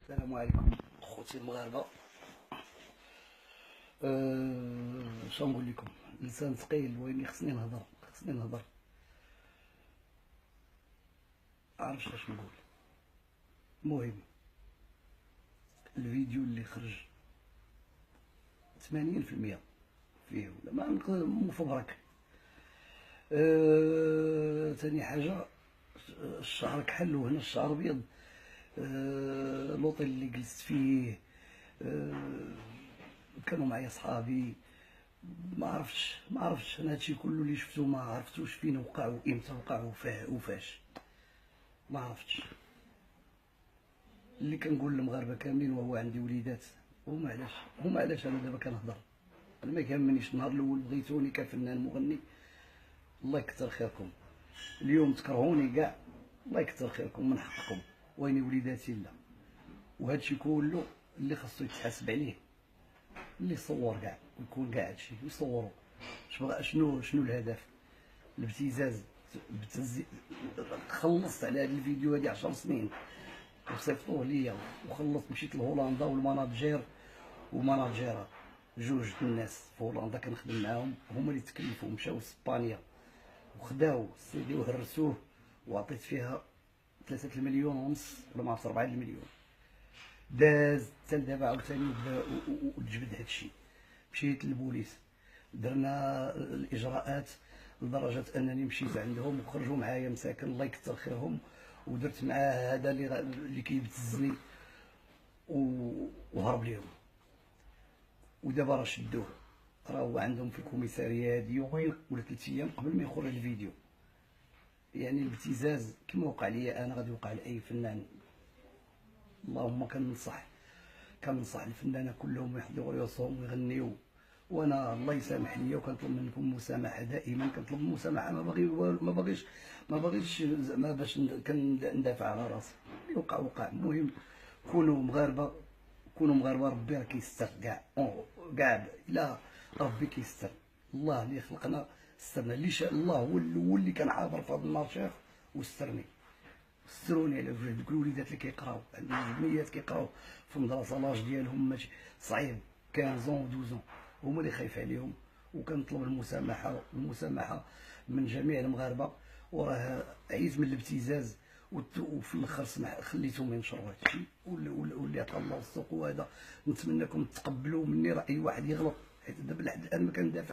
السلام عليكم خوتي المغاربه. شنو نقول لكم؟ لسان ثقيل ويني خصني نهضر. عارف اش نقول. المهم الفيديو اللي خرج 80% فيه ولا ما مفبرك. ثاني حاجه الشعر كحل وهنا الشعر ابيض. لوطيل اللي جلست فيه كانوا معايا صحابي. ما عرفتش انا هادشي كله اللي شفتو ما عرفتوش فين وقع وامتى وقع وفاش. ما عرفتش. اللي كنقول للمغاربه كاملين وهو عندي وليدات، هما علاش انا دابا كنهضر. انا ما كيهمنيش. النهار الاول بغيتوني كفنان مغني، الله يكثر خيركم. اليوم تكرهوني كاع، الله يكثر خيركم من حقكم. ويني وليداتي لا. وهادشي كله اللي خاصو يتحاسب عليه اللي صور كاع ويكون كاع هادشي يصوروا. شنو الهدف؟ الابتزاز. خلصت على هاد الفيديو هادي 10 سنين وصيفطوه ليا وخلصت. مشيت لهولندا والمناجير ومناجيرة جوج الناس في هولندا كنخدم معاهم، هما اللي تكلفوا مشاو لاسبانيا وخداو السيدي وهرسوه وعطيت فيها 3 المليون ونص ولا ما عرفت 4 المليون. داز حتى دابا عاوتاني وبدا وتجبد هادشي. مشيت للبوليس درنا الاجراءات لدرجه انني مشيت عندهم وخرجوا معايا مساكن الله يكثر خيرهم. ودرت معاه هذا اللي كيبتزني وهرب ليهم. ودابا راه شدوه، راه هو عندهم في الكوميساريه هادي يومين ولا 3 ايام قبل ما يخرج الفيديو. يعني الابتزاز كما وقع لي انا غادي يوقع لاي فنان. اللهم كننصح الفنانه كلهم يحضروا راسهم ويغنيوا. وانا الله يسامح لي وكنطلب منكم المسامحه دائما. كنطلب المسامحه، ما باغيش زعما باش كندافع على راسي. اللي وقع. المهم كونوا مغاربه ربي راه كيستر كاع الا ربي كيستر. الله اللي خلقنا سترنا. اللي شاء الله هو اللي كان عابر في هذا النهار شاف وسترني. ستروني على وجه دوك الوليدات اللي كيقراو عندهم جمعيات كيقراو في مدرسه لاج ديالهم ماشي صعيب 15 و 12 هما اللي خايف عليهم. وكنطلب المسامحه من جميع المغاربه. وراه عييت من الابتزاز وفي الاخر خليتهم ينشروا هادشي واللي عطا الله السوق. وهذا نتمنىكم تقبلوا مني راه اي واحد يغلط، حيت دابا لحد الان ما كندافع